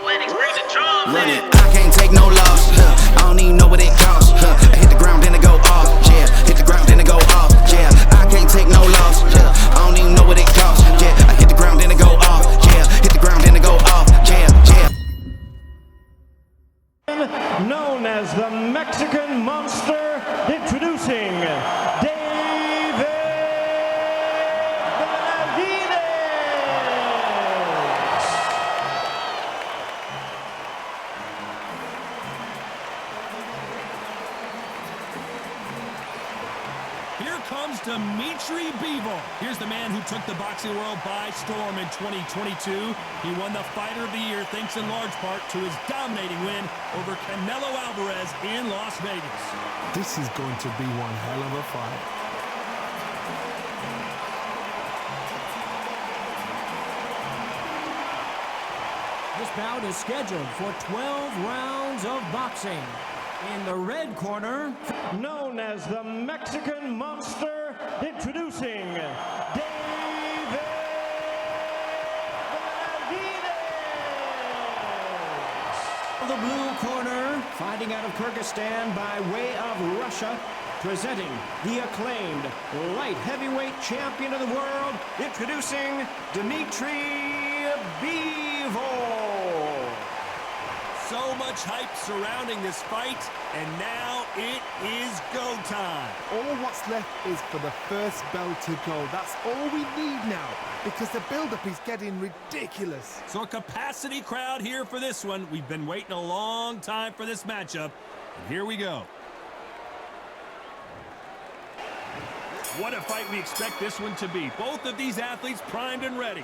Run it, I can't take no loss. I don't even know what it costs. I hit the ground, then it go off. Yeah, hit the ground, then it go off. Yeah, I can't take no loss. I don't even know what it costs. Yeah, I hit the ground, then it go off. Yeah, hit the ground, then it go off. Yeah. Known as the Mexican Monster, introducing Benavidez. Here comes Dmitry Bivol. Here's the man who took the boxing world by storm in 2022. He won the Fighter of the Year thanks in large part to his dominating win over Canelo Alvarez in Las Vegas. This is going to be one hell of a fight. This bout is scheduled for 12 rounds of boxing. In the red corner, Known as the Mexican Monster, introducing Benavidez. the blue corner, fighting out of Kyrgyzstan by way of Russia, presenting the acclaimed light heavyweight champion of the world, introducing Dmitry Bivol. So much hype surrounding this fight, and now it is go time. All what's left is for the first bell to go. That's all we need now, because the build-up is getting ridiculous. So a capacity crowd here for this one. We've been waiting a long time for this matchup, and here we go. What a fight we expect this one to be. Both of these athletes primed and ready.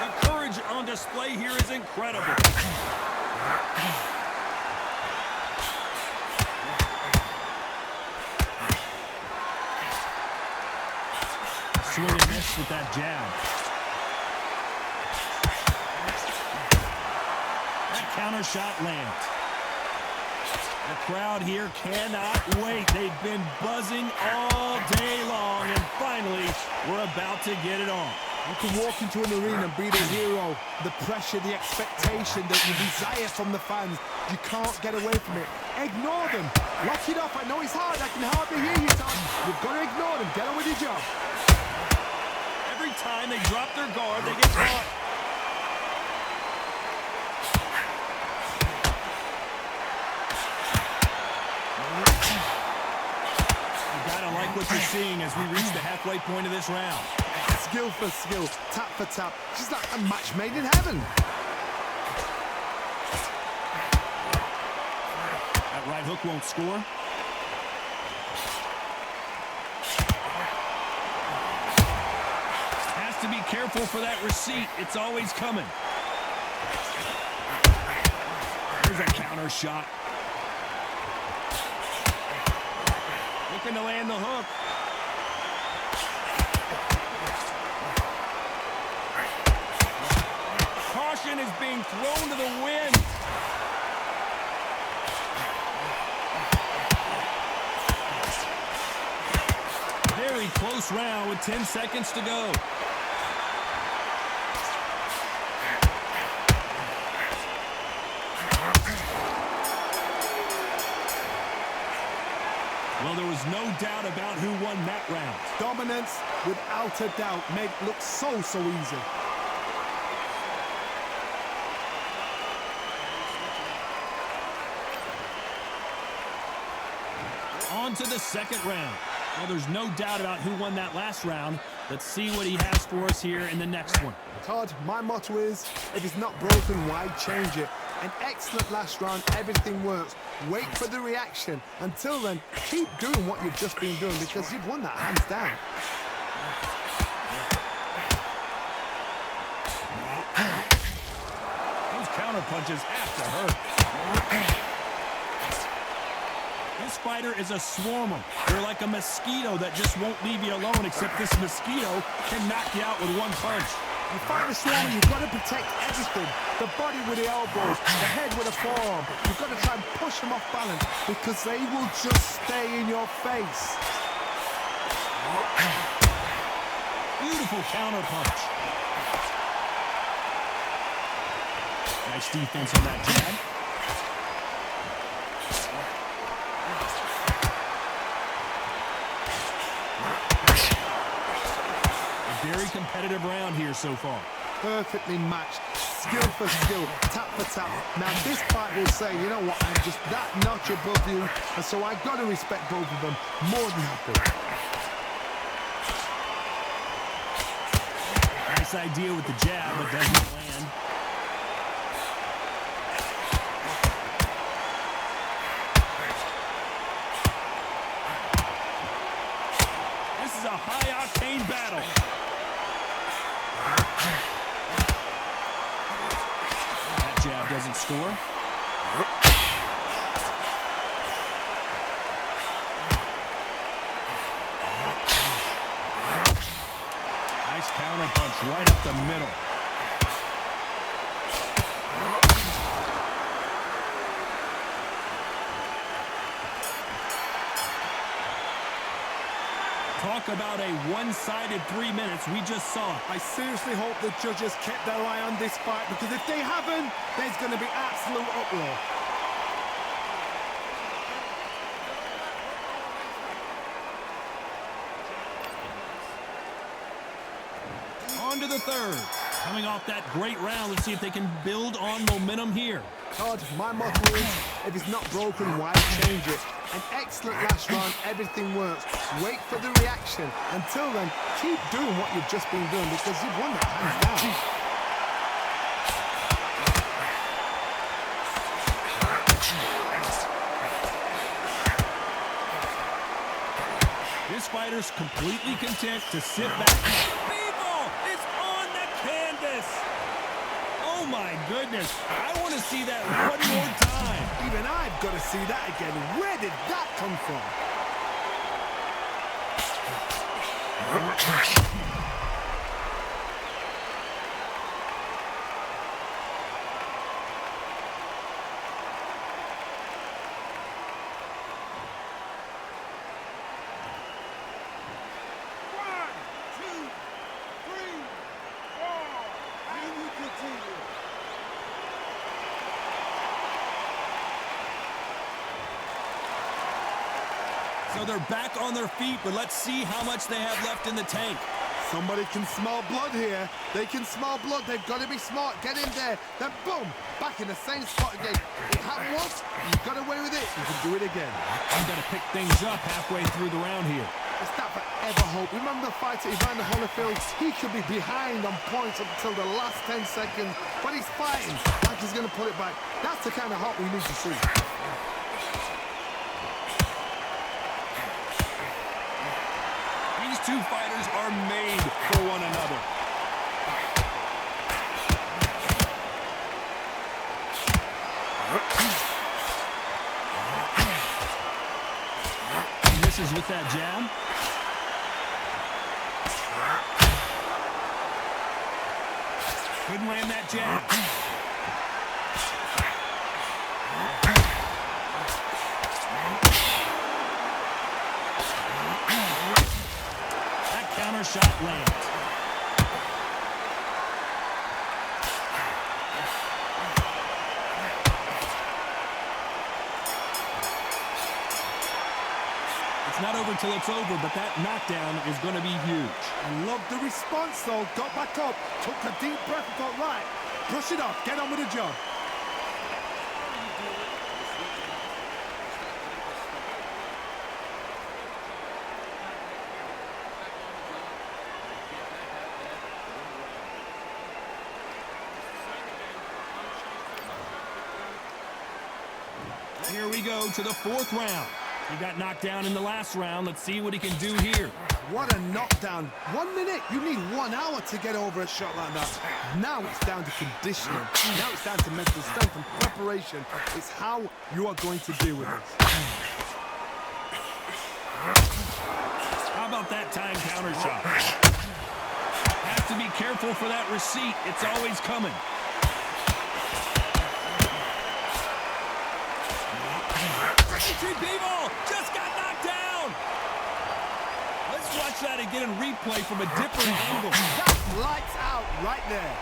The courage on display here is incredible. Swing and miss with that jab. That counter shot lands. The crowd here cannot wait. They've been buzzing all day long, and finally, we're about to get it on. You can walk into an arena and be the hero. The pressure, the expectation that you desire from the fans. You can't get away from it. Ignore them. Lock it off. I know it's hard. I can hardly hear you, Tom. You've got to ignore them. Get on with your job. Every time they drop their guard, they get caught. You gotta like what you're seeing as we reach the halfway point of this round. Skill for skill, tap for tap. She's like a match made in heaven. That right hook won't score. Has to be careful for that receipt. It's always coming. There's a counter shot. Looking to land the hook. Caution is being thrown to the wind. Very close round with 10 seconds to go. Well, there was no doubt about who won that round. Dominance, without a doubt, made it look so easy. On to the second round. Well, there's no doubt about who won that last round. Let's see what he has for us here in the next one. Todd, my motto is, if it's not broken, why change it? An excellent last round, everything works. Wait for the reaction. Until then, keep doing what you've just been doing, because you've won that hands down. Those counter punches have to hurt. This fighter is a swarmer. They're like a mosquito that just won't leave you alone, except this mosquito can knock you out with one punch. You fight a swarmer, you've got to protect everything. The body with the elbows, the head with a forearm. You've got to try and push them off balance, because they will just stay in your face. Beautiful counter punch. Nice defense on that jab. A very competitive round here so far. Perfectly matched, skill for skill, tap for tap. Now this fight will say, you know what, I'm just that notch above you, and so I've got to respect both of them more than happy. Nice idea with the jab, but doesn't land. This is a high-octane battle. That jab doesn't score. Nice counter punch right up the middle. Talk about a one-sided 3 minutes. We just saw it. I seriously hope the judges kept their eye on this fight, because if they haven't, there's going to be absolute uproar. On to the third. Coming off that great round, let's see if they can build on momentum here. Todd, my motto is, if it's not broken, why change it? An excellent last round, everything works. Wait for the reaction. Until then, keep doing what you've just been doing, because you've won that hands down. This fighter's completely content to sit back. Bivol is on the canvas. Oh my goodness. I want to see that one more time. Even I've got to see that again. Where did that come from? So they're back on their feet, but let's see how much they have left in the tank. Somebody can smell blood here. They can smell blood. They've got to be smart. Get in there. Then boom, back in the same spot again. It happened once. You got away with it. You can do it again. I'm going to pick things up halfway through the round here. It's that forever hope. Remember the fight at Evander Holyfield? He could be behind on points until the last 10 seconds, but he's fighting like he's going to put it back. That's the kind of hope we need to see. These two fighters are made for one another. He misses with that jab. Couldn't land that jab. Counter shot lands. It's not over till it's over, but that knockdown is going to be huge. I love the response, though. Got back up, took a deep breath and thought, right, brush it off, get on with the job. Here we go to the fourth round. He got knocked down in the last round. Let's see what he can do here. What a knockdown. 1 minute. You need 1 hour to get over a shot like that. Now it's down to conditioning. Now it's down to mental strength and preparation. It's how you are going to deal with it. How about that time counter shot? Have to be careful for that receipt. It's always coming. Dmitry Bivol just got knocked down. Let's watch that again and replay from a different angle. That's lights out right there.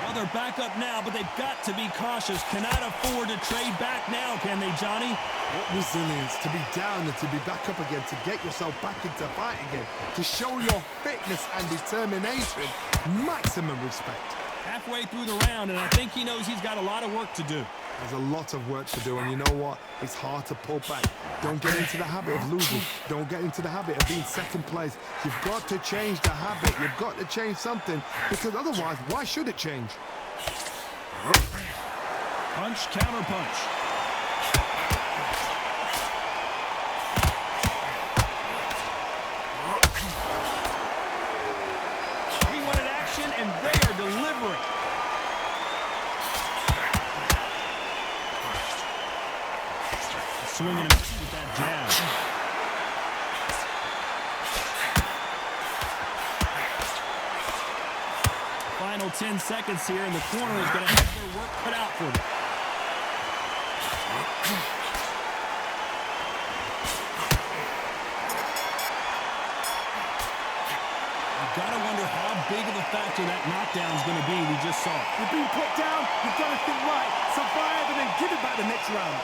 Well, they're back up now, but they've got to be cautious. Cannot afford to trade back now, can they, Johnny? What resilience to be down and to be back up again, to get yourself back into fight again, to show your fitness and determination. Maximum respect. Halfway through the round, and I think he knows he's got a lot of work to do. There's a lot of work to do, and you know what? It's hard to pull back. Don't get into the habit of losing. Don't get into the habit of being second place. You've got to change the habit. You've got to change something, because otherwise, why should it change? Punch, counter punch. He wanted action, and they are delivering. Swinging him with that jab. Final 10 seconds here, and the corner is going to have their work cut out for them. You've got to wonder how big of a factor that knockdown is going to be. We just saw it. You've been put down. You've got to think right. Survive and then give it back the next round.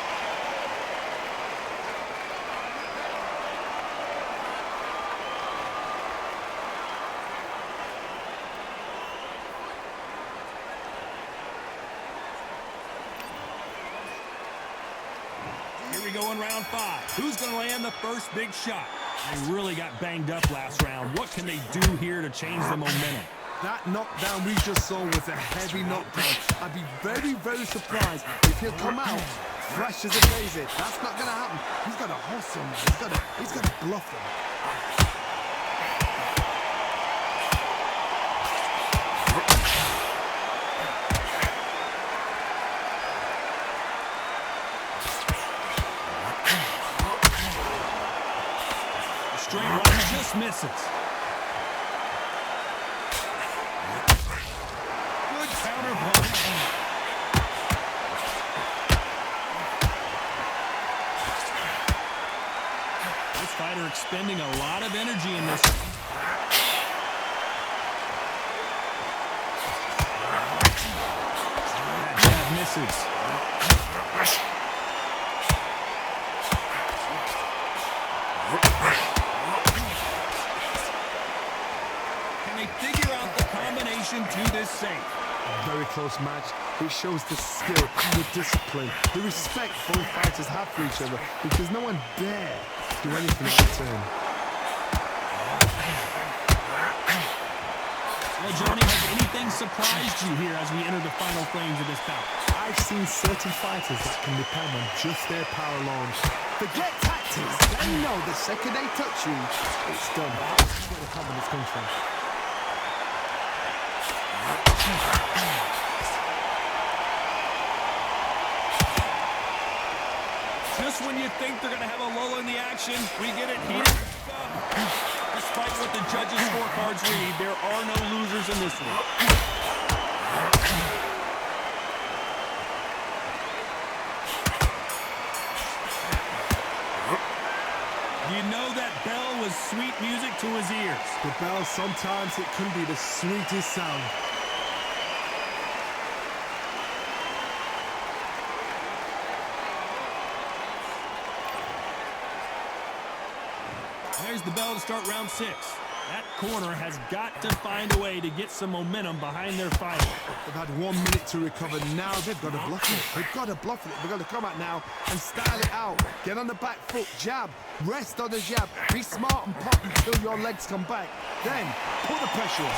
Here we go in round 5. Who's going to land the first big shot? They really got banged up last round. What can they do here to change the momentum? That knockdown we just saw was a heavy knockdown. I'd be very, very surprised if he'll come out fresh as a daisy. That's not going to happen. He's got to hustle, man. He's got to bluff him. Straight right just misses. Good counter punch. This fighter expending a lot of energy in this. That jab misses. Figure out the combination to this safe. Very close match. It shows the skill, the discipline, the respect both fighters have for each other, because no one dare do anything in return. Well, Johnny, has anything surprised you here as we enter the final frames of this bout? I've seen certain fighters that can depend on just their power alone. Forget tactics. They know the second they touch you, it's done. That's where the confidence comes from. Just when you think they're going to have a lull in the action, we get it heated. Despite what the judges' scorecards read, there are no losers in this one. You know that bell was sweet music to his ears. The bell, sometimes it can be the sweetest sound. There's the bell to start round 6. That corner has got to find a way to get some momentum behind their fighter. They've had 1 minute to recover. Now they've got to bluff it. They've got to bluff it. They've got to come out now and style it out. Get on the back foot, jab, rest on the jab. Be smart and pop until your legs come back. Then put the pressure on.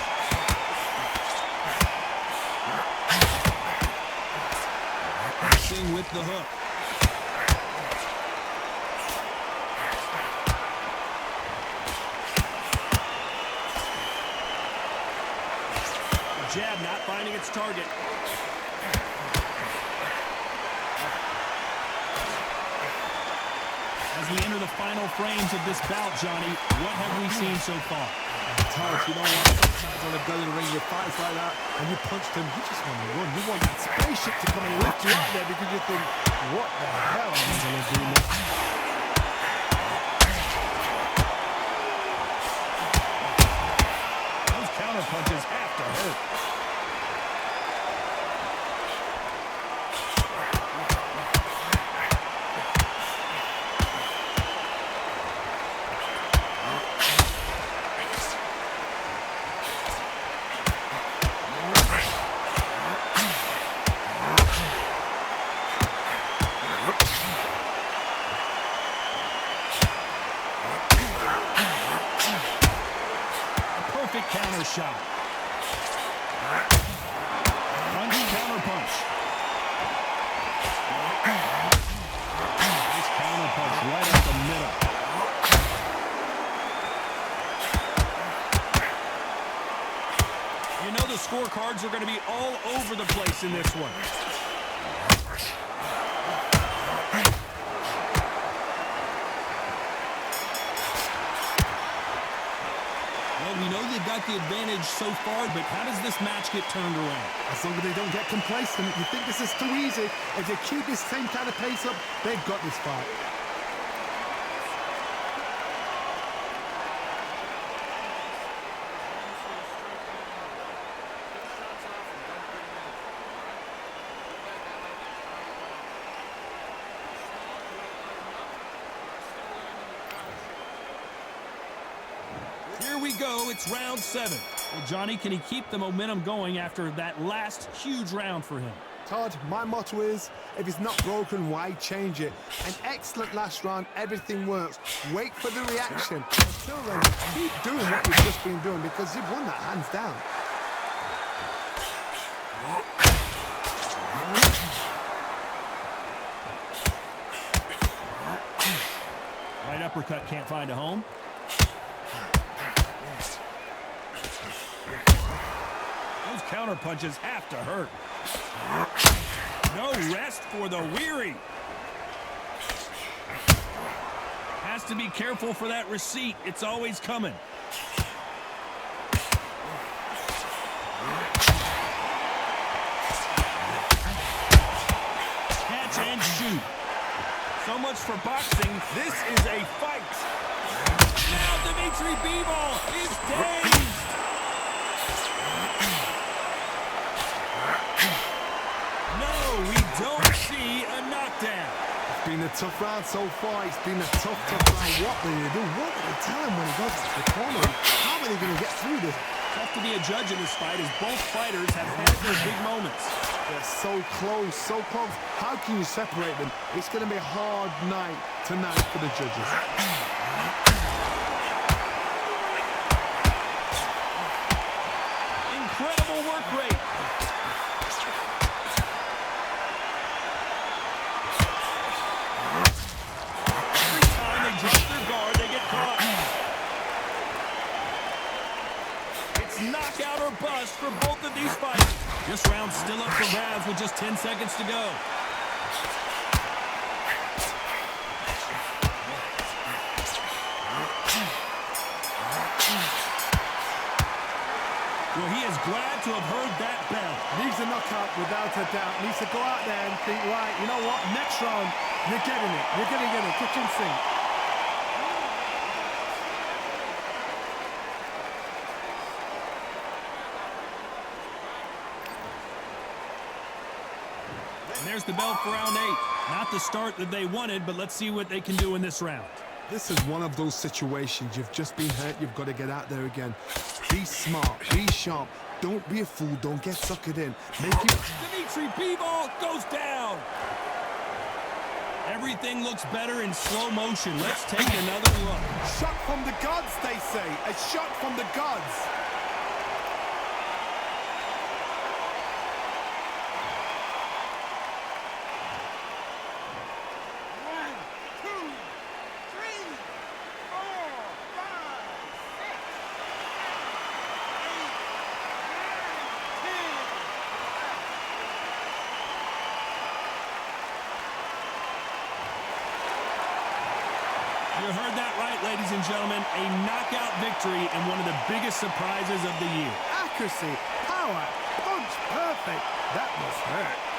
Sing with the hook. jab not finding its target. As we enter the final frames of this bout, Johnny, what have we seen so far? Tough, you know what? Sometimes when a gun in the ring, you fight like that, and you punched him, you just want to run. You want that spaceship to come and lift you out there because you think, what the hell am I going to do next? Those counter punches have to hurt. Counter shot. Lunging counter punch. Nice counter punch right up the middle. You know the scorecards are going to be all over the place in this one. We know they've got the advantage so far, but how does this match get turned around? As long as they don't get complacent, you think this is too easy. If they keep this same kind of pace up, they've got this fight. Here we go, it's round 7. Well, Johnny, can he keep the momentum going after that last huge round for him? Todd, my motto is, if it's not broken, why change it? An excellent last round, everything works. Wait for the reaction. Until then, keep doing what you've just been doing because you've won that hands down. Right uppercut can't find a home. Those counter punches have to hurt. No rest for the weary. Has to be careful for that receipt. It's always coming. Catch and shoot. So much for boxing. This is a fight. Now Dmitry Bivol is dazed. No, we don't see a knockdown. It's been a tough round so far. It's been a tough round. What are they do? What are they tell him when he goes to the corner? How are they going to get through this? Tough to be a judge in this fight as both fighters have had their big moments. They're so close, so close. How can you separate them? It's going to be a hard night tonight for the judges. Incredible work rate. Every time they drop their guard, they get caught. It's knockout or bust for both of these fighters. This round's still up for grabs with just 10 seconds to go. Well, he is glad to have heard that bell. Needs a knockout without a doubt. Needs to go out there and think, right, you know what? Next round, you're getting it. You're going to get it. Kitchen sink. And there's the bell for round 8. Not the start that they wanted, but let's see what they can do in this round. This is one of those situations. You've just been hurt. You've got to get out there again. Be smart. Be sharp. Don't be a fool. Don't get suckered in. Make it. Dmitry Bivol goes down. Everything looks better in slow motion. Let's take another look. Shot from the gods, they say. A shot from the gods. You heard that right, ladies and gentlemen. A knockout victory and one of the biggest surprises of the year. Accuracy, power, punch, perfect. That must hurt.